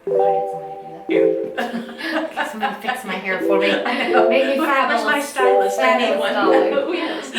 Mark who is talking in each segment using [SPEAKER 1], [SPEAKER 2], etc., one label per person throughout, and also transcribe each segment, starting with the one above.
[SPEAKER 1] Get somebody to fix my hair for me. Make me
[SPEAKER 2] Where's
[SPEAKER 1] fabulous.
[SPEAKER 2] my stylist? I need one.
[SPEAKER 1] Fabulous
[SPEAKER 2] Oh, yes.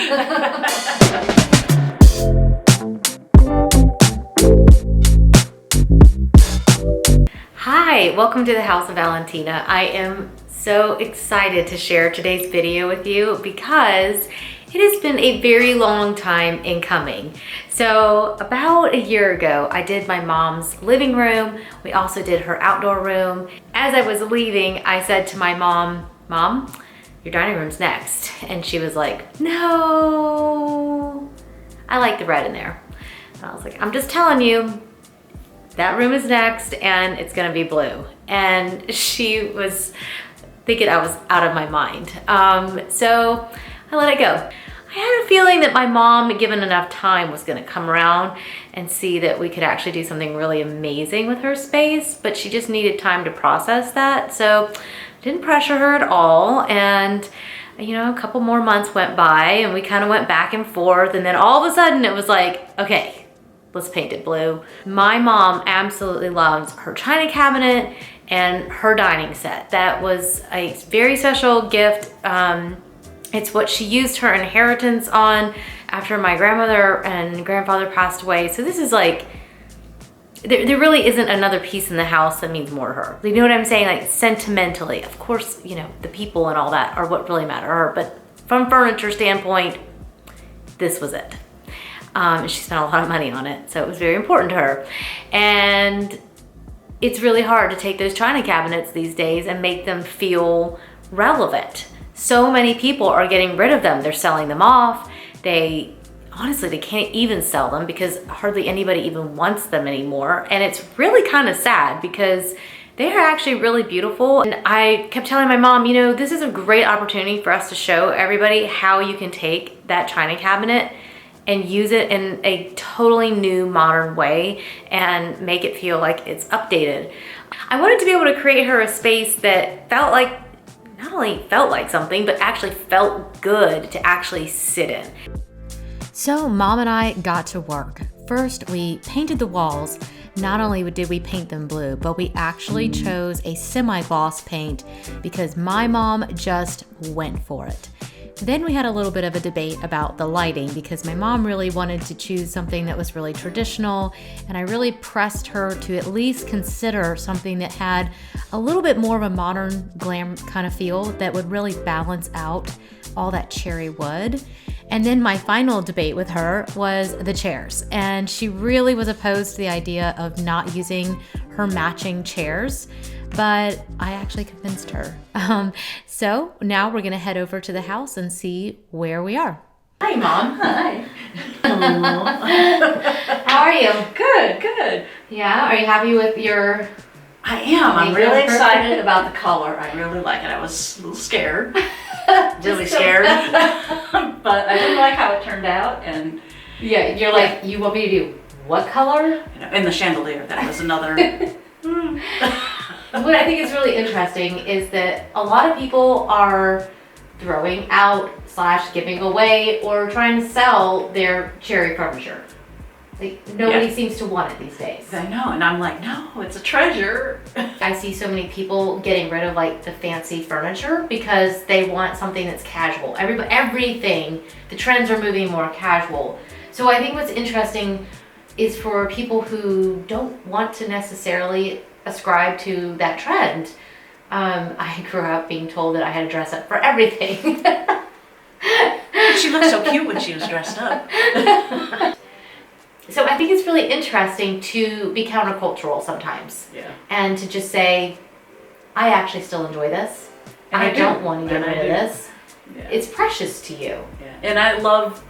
[SPEAKER 1] Hi, welcome to the House of Valentina. I am so excited to share today's video with you because it has been a very long time in coming. So about a year ago, I did my mom's living room. We also did her outdoor room. As I was leaving, I said to my mom, "Mom, your dining room's next." And she was like, "No, I like the red in there." And I was like, "I'm just telling you, that room is next and it's gonna be blue." And she was thinking I was out of my mind. So I let it go. I had a feeling that my mom, given enough time, was gonna come around and see that we could actually do something really amazing with her space, but she just needed time to process that. So I didn't pressure her at all. And you know, a couple more months went by and we kind of went back and forth. And then all of a sudden it was like, okay, let's paint it blue. My mom absolutely loves her china cabinet and her dining set. That was a very special gift. It's what she used her inheritance on after my grandmother and grandfather passed away. So this is like, there really isn't another piece in the house that means more to her. You know what I'm saying? Like sentimentally, of course, you know, the people and all that are what really matter to her, but from furniture standpoint, this was it. She spent a lot of money on it, so it was very important to her. And it's really hard to take those china cabinets these days and make them feel relevant. So many people are getting rid of them. They're selling them off. Honestly, they can't even sell them because hardly anybody even wants them anymore. And it's really kind of sad because they are actually really beautiful. And I kept telling my mom, you know, this is a great opportunity for us to show everybody how you can take that china cabinet and use it in a totally new modern way and make it feel like it's updated. I wanted to be able to create her a space that felt like, not only felt like something, but actually felt good to actually sit in. So Mom and I got to work. First, we painted the walls. Not only did we paint them blue, but we actually chose a semi-gloss paint because my mom just went for it. Then we had a little bit of a debate about the lighting because my mom really wanted to choose something that was really traditional, and I really pressed her to at least consider something that had a little bit more of a modern glam kind of feel that would really balance out all that cherry wood. And then my final debate with her was the chairs, and she really was opposed to the idea of not using her matching chairs, but I actually convinced her. So now we're gonna head over to the house and see where we are. Hi, Mom.
[SPEAKER 2] Hi.
[SPEAKER 1] How are you?
[SPEAKER 2] Good, good.
[SPEAKER 1] Yeah, are you happy with your...
[SPEAKER 2] I am. I'm really
[SPEAKER 1] Makeover?
[SPEAKER 2] excited about the color. I really like it. I was a little scared. Really scared. But I didn't like how it turned out. And
[SPEAKER 1] Yeah, you're like, you want me to do what color?
[SPEAKER 2] you know, and the chandelier, that was another.
[SPEAKER 1] What I think is really interesting is that a lot of people are throwing out / giving away or trying to sell their cherry furniture. Like nobody seems to want it these days.
[SPEAKER 2] I know, and I'm like, no, it's a treasure.
[SPEAKER 1] I see so many people getting rid of like the fancy furniture because they want something that's casual. Everything, the trends are moving more casual. So I think what's interesting is for people who don't want to necessarily ascribe to that trend. I grew up being told that I had to dress up for everything.
[SPEAKER 2] She looked so cute when she was dressed up.
[SPEAKER 1] So I think it's really interesting to be countercultural sometimes.
[SPEAKER 2] Yeah.
[SPEAKER 1] And to just say, I actually still enjoy this.
[SPEAKER 2] And
[SPEAKER 1] I
[SPEAKER 2] I
[SPEAKER 1] don't
[SPEAKER 2] do.
[SPEAKER 1] want to get
[SPEAKER 2] And I
[SPEAKER 1] rid of
[SPEAKER 2] do.
[SPEAKER 1] this.
[SPEAKER 2] Yeah.
[SPEAKER 1] It's precious to you.
[SPEAKER 2] Yeah. And I love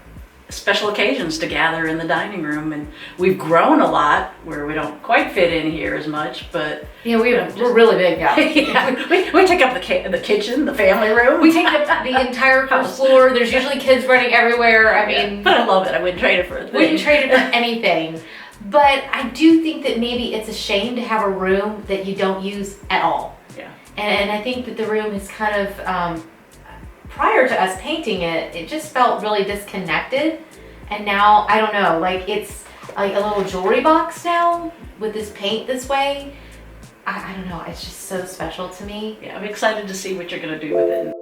[SPEAKER 2] special occasions to gather in the dining room, and we've grown a lot where we don't quite fit in here as much, but
[SPEAKER 1] Yeah, we're really big now.
[SPEAKER 2] yeah, we take up the kitchen, the family room.
[SPEAKER 1] We take up the entire first floor. There's usually kids running everywhere. I mean,
[SPEAKER 2] but I love it. I wouldn't trade it for a thing.
[SPEAKER 1] wouldn't trade it for anything. But I do think that maybe it's a shame to have a room that you don't use at all.
[SPEAKER 2] Yeah.
[SPEAKER 1] And I think that the room is kind of, prior to us painting it, it just felt really disconnected. And now, I don't know, like it's like a little jewelry box now with this paint this way. I don't know, it's just so special to me.
[SPEAKER 2] Yeah, I'm excited to see what you're going to do with it.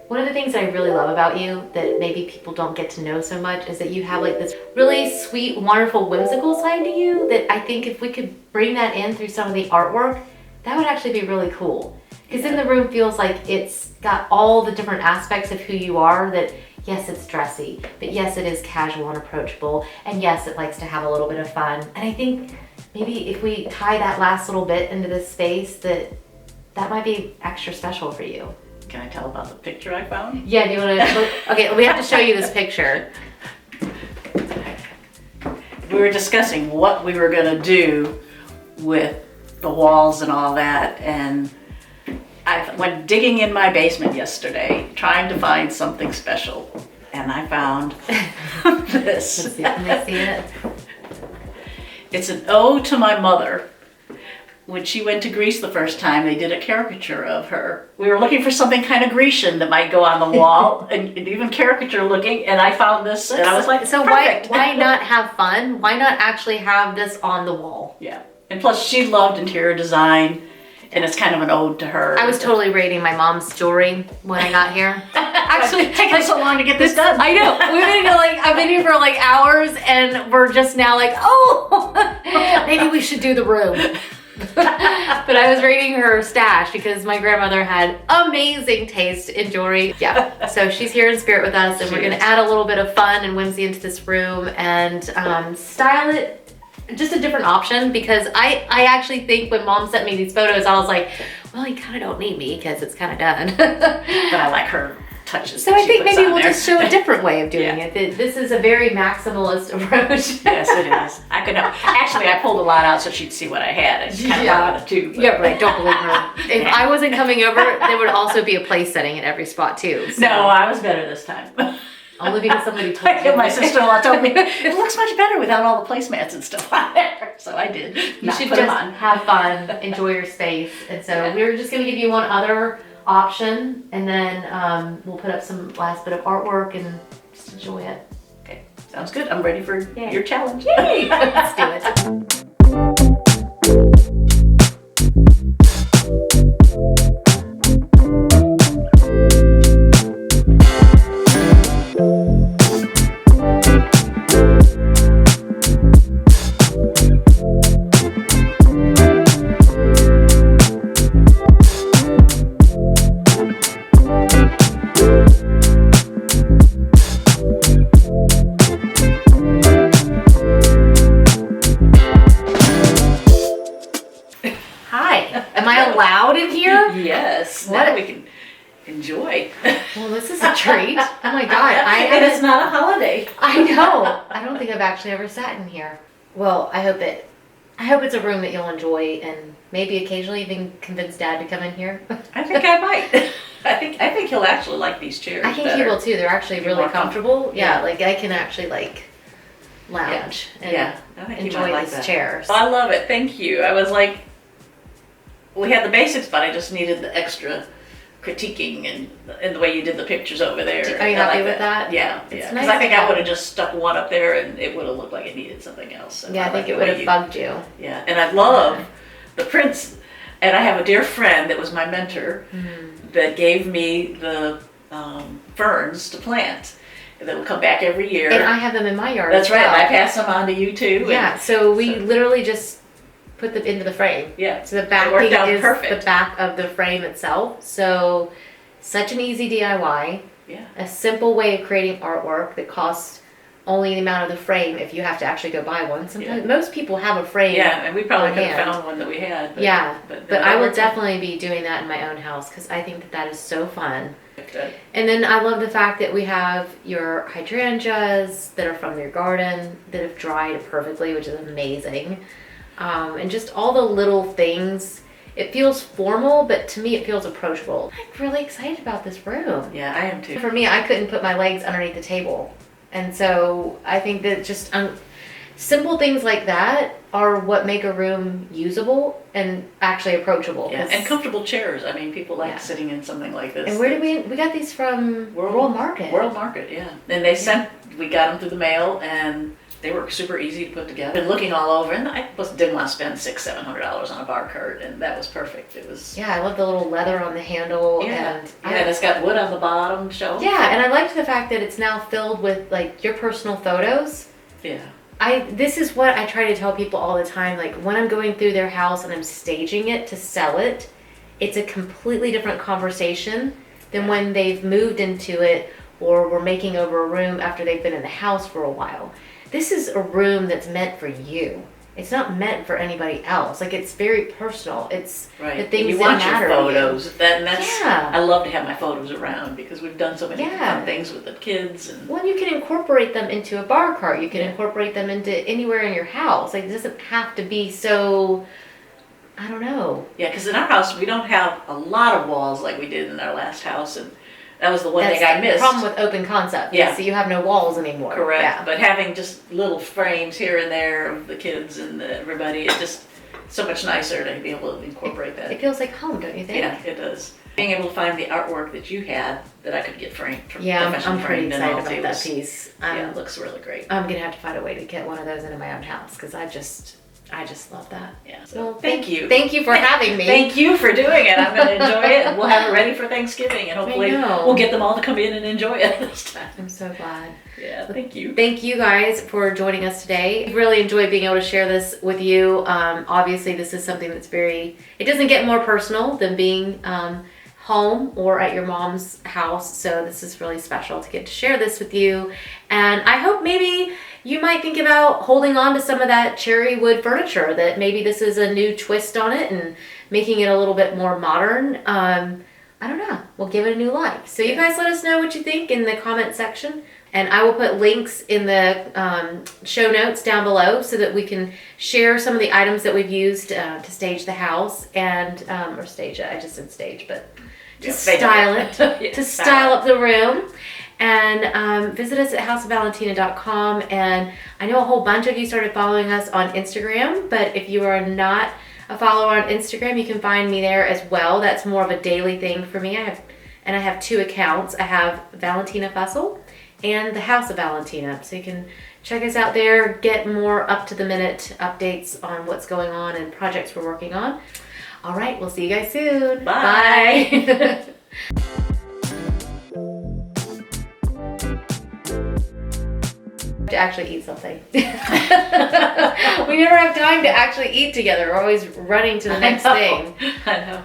[SPEAKER 1] One of the things that I really love about you that maybe people don't get to know so much is that you have like this really sweet, wonderful, whimsical side to you that I think if we could bring that in through some of the artwork, that would actually be really cool. Because then the room feels like it's got all the different aspects of who you are, that yes, it's dressy, but yes, it is casual and approachable, and yes, it likes to have a little bit of fun. And I think maybe if we tie that last little bit into this space, that might be extra special for you.
[SPEAKER 2] Can I tell about the picture I found?
[SPEAKER 1] Yeah, do you want to? Okay, we have to show you this picture.
[SPEAKER 2] We were discussing what we were going to do with the walls and all that, and I went digging in my basement yesterday trying to find something special, and I found this.
[SPEAKER 1] Let's see, can they see it?
[SPEAKER 2] It's an ode to my mother. When she went to Greece the first time, they did a caricature of her. We were looking for something kind of Grecian that might go on the wall, and even caricature looking, and I found this, and I was like,
[SPEAKER 1] so
[SPEAKER 2] perfect.
[SPEAKER 1] why not have fun? Why not actually have this on the wall?
[SPEAKER 2] Yeah, and plus she loved interior design, and it's kind of an ode to her.
[SPEAKER 1] I was totally rating my mom's jewelry when I got here. Actually,
[SPEAKER 2] taking so long to get this done.
[SPEAKER 1] I know. We've been here I've been here for like hours, and we're just now like, oh, maybe we should do the room. But I was rating her stash because my grandmother had amazing taste in jewelry. Yeah, so she's here in spirit with us, and we're gonna add a little bit of fun and whimsy into this room and style it just a different option, because I actually think when Mom sent me these photos, I was like, well, you kind of don't need me because it's kind of done.
[SPEAKER 2] But I like her touches.
[SPEAKER 1] So
[SPEAKER 2] that
[SPEAKER 1] I
[SPEAKER 2] she
[SPEAKER 1] think
[SPEAKER 2] puts
[SPEAKER 1] maybe
[SPEAKER 2] on
[SPEAKER 1] we'll
[SPEAKER 2] there.
[SPEAKER 1] just show a different way of doing it. This is a very maximalist approach.
[SPEAKER 2] Yes, it is. I could know. Actually, I pulled a lot out so she'd see what I had. It's kind of hard with it too.
[SPEAKER 1] Yeah, right. Don't believe her. If I wasn't coming over, there would also be a place setting at every spot too. So.
[SPEAKER 2] No, I was better this time.
[SPEAKER 1] Only because somebody told you.
[SPEAKER 2] My sister-in-law told me it looks much better without all the placemats and stuff on there. So I did.
[SPEAKER 1] You should just have fun, enjoy your space. And so we were just going to give you one other option, and then we'll put up some last bit of artwork and just enjoy it.
[SPEAKER 2] Okay, sounds good. I'm ready for your challenge.
[SPEAKER 1] Yay! Let's do it. Am I allowed in here?
[SPEAKER 2] Yes.
[SPEAKER 1] What?
[SPEAKER 2] Now we can enjoy.
[SPEAKER 1] Well, this is a treat. Oh my God.
[SPEAKER 2] And it's not a holiday.
[SPEAKER 1] I know. I don't think I've actually ever sat in here. Well, I hope it's a room that you'll enjoy, and maybe occasionally even convince Dad to come in here.
[SPEAKER 2] I think I might. I think he'll actually like these chairs.
[SPEAKER 1] I think he will too. They're actually really
[SPEAKER 2] more
[SPEAKER 1] comfortable.
[SPEAKER 2] Yeah.
[SPEAKER 1] Yeah, like I can actually lounge and
[SPEAKER 2] I think he
[SPEAKER 1] enjoy
[SPEAKER 2] might like
[SPEAKER 1] these
[SPEAKER 2] that.
[SPEAKER 1] chairs.
[SPEAKER 2] I love it. Thank you. I was like, we had the basics, but I just needed the extra critiquing and the way you did the pictures over there.
[SPEAKER 1] Are you
[SPEAKER 2] I
[SPEAKER 1] happy
[SPEAKER 2] like
[SPEAKER 1] with that?
[SPEAKER 2] Yeah,
[SPEAKER 1] It's
[SPEAKER 2] yeah. Because
[SPEAKER 1] nice
[SPEAKER 2] I think
[SPEAKER 1] to
[SPEAKER 2] I
[SPEAKER 1] have-
[SPEAKER 2] would have just stuck one up there and it would have looked like it needed something else. So
[SPEAKER 1] Yeah, I think
[SPEAKER 2] like
[SPEAKER 1] it
[SPEAKER 2] the
[SPEAKER 1] would
[SPEAKER 2] way
[SPEAKER 1] have
[SPEAKER 2] you-
[SPEAKER 1] bugged you.
[SPEAKER 2] Yeah, and I love the prints. And I have a dear friend that was my mentor that gave me the ferns to plant. That will come back every year.
[SPEAKER 1] And I have them in my yard.
[SPEAKER 2] That's
[SPEAKER 1] as
[SPEAKER 2] right.
[SPEAKER 1] well.
[SPEAKER 2] And I pass them on to you too.
[SPEAKER 1] Yeah, so we literally just put them into the frame.
[SPEAKER 2] Yeah.
[SPEAKER 1] So the
[SPEAKER 2] It
[SPEAKER 1] backing
[SPEAKER 2] worked out
[SPEAKER 1] is
[SPEAKER 2] perfect.
[SPEAKER 1] the back of the frame itself. So such an easy DIY.
[SPEAKER 2] Yeah.
[SPEAKER 1] A simple way of creating artwork that costs only the amount of the frame if you have to actually go buy one. Sometimes most people have a frame.
[SPEAKER 2] Yeah, and we probably
[SPEAKER 1] on
[SPEAKER 2] could have
[SPEAKER 1] hand.
[SPEAKER 2] found one that we had. But,
[SPEAKER 1] Yeah,
[SPEAKER 2] but
[SPEAKER 1] I will definitely be doing that in my own house because I think that is so fun.
[SPEAKER 2] Good.
[SPEAKER 1] And then I love the fact that we have your hydrangeas that are from your garden that have dried perfectly, which is amazing. And just all the little things. It feels formal, but to me it feels approachable. I'm really excited about this room.
[SPEAKER 2] Yeah, I am too.
[SPEAKER 1] For me, I couldn't put my legs underneath the table And so I think that just simple things like that are what make a room usable and actually approachable.
[SPEAKER 2] Yeah, and comfortable chairs. I mean, people like sitting in something like this.
[SPEAKER 1] And where did we got these from? World Market.
[SPEAKER 2] World Market, yeah. And we got them through the mail, and they were super easy to put together. Been looking all over, and I didn't want to spend $600-700 on a bar cart, and that was perfect. It was.
[SPEAKER 1] Yeah, I love the little leather on the handle.
[SPEAKER 2] Yeah, and it's got wood on the bottom shelf.
[SPEAKER 1] Yeah, and I liked the fact that it's now filled with like your personal photos.
[SPEAKER 2] Yeah.
[SPEAKER 1] This is what I try to tell people all the time. Like when I'm going through their house and I'm staging it to sell it, it's a completely different conversation than when they've moved into it or we're making over a room after they've been in the house for a while. This is a room that's meant for you. It's not meant for anybody else. Like it's very personal. It's the things that matter.
[SPEAKER 2] You want your photos. That's
[SPEAKER 1] yeah.
[SPEAKER 2] I love to have my photos around because we've done so many fun things with the kids. And
[SPEAKER 1] well, you can incorporate them into a bar cart. You can incorporate them into anywhere in your house. Like it doesn't have to be so. I don't know.
[SPEAKER 2] Yeah, because in our house we don't have a lot of walls like we did in our last house, and that was the one thing I missed.
[SPEAKER 1] The problem with open concept. Yeah. So you have no walls anymore.
[SPEAKER 2] Correct.
[SPEAKER 1] Yeah.
[SPEAKER 2] But having just little frames here and there of the kids and everybody, it's just so much nicer to be able to incorporate that.
[SPEAKER 1] It feels like home, don't you think?
[SPEAKER 2] Yeah, it does. Being able to find the artwork that you had that I could get framed.
[SPEAKER 1] I'm pretty excited about that piece.
[SPEAKER 2] Yeah, it looks really great.
[SPEAKER 1] I'm going to have to find a way to get one of those into my own house because I just love that.
[SPEAKER 2] Yeah. So
[SPEAKER 1] well,
[SPEAKER 2] thank you.
[SPEAKER 1] Thank you for having me.
[SPEAKER 2] Thank you for doing it. I'm going to enjoy it, and we'll have it ready for Thanksgiving, and hopefully we'll get them all to come in and enjoy it this time.
[SPEAKER 1] I'm so glad.
[SPEAKER 2] Yeah, thank you.
[SPEAKER 1] Thank you guys for joining us today. I really enjoyed being able to share this with you. Obviously, this is something that's it doesn't get more personal than being home or at your mom's house. So this is really special to get to share this with you. And I hope maybe you might think about holding on to some of that cherry wood furniture, that maybe this is a new twist on it and making it a little bit more modern. I don't know. We'll give it a new life. So you guys let us know what you think in the comment section. And I will put links in the show notes down below so that we can share some of the items that we've used to stage the house and, or stage it. I just said stage, but to style it, to style up the room. And visit us at houseofvalentina.com. And I know a whole bunch of you started following us on Instagram, but if you are not a follower on Instagram, you can find me there as well. That's more of a daily thing for me. I have 2 accounts. I have Valentina Fussell and the House of Valentina. So you can check us out there, get more up-to-the-minute updates on what's going on and projects we're working on. All right, we'll see you guys soon.
[SPEAKER 2] Bye.
[SPEAKER 1] Bye. To actually eat something. We never have time to actually eat together. We're always running to the next thing.
[SPEAKER 2] I know.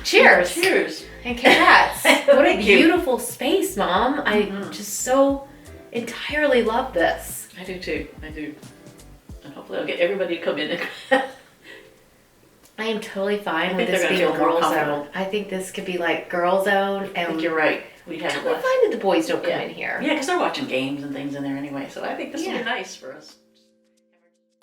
[SPEAKER 1] Cheers.
[SPEAKER 2] Cheers.
[SPEAKER 1] And congrats. What a beautiful space, Mom. I just so entirely love this.
[SPEAKER 2] I do too. I do. And hopefully I'll get everybody to come in.
[SPEAKER 1] I am totally fine with this being a girl zone. I think this could be like girl zone. And
[SPEAKER 2] I think you're right. We'd have
[SPEAKER 1] I find that the boys don't come in here.
[SPEAKER 2] Yeah, because they're watching games and things in there anyway. So I think this will be nice for us.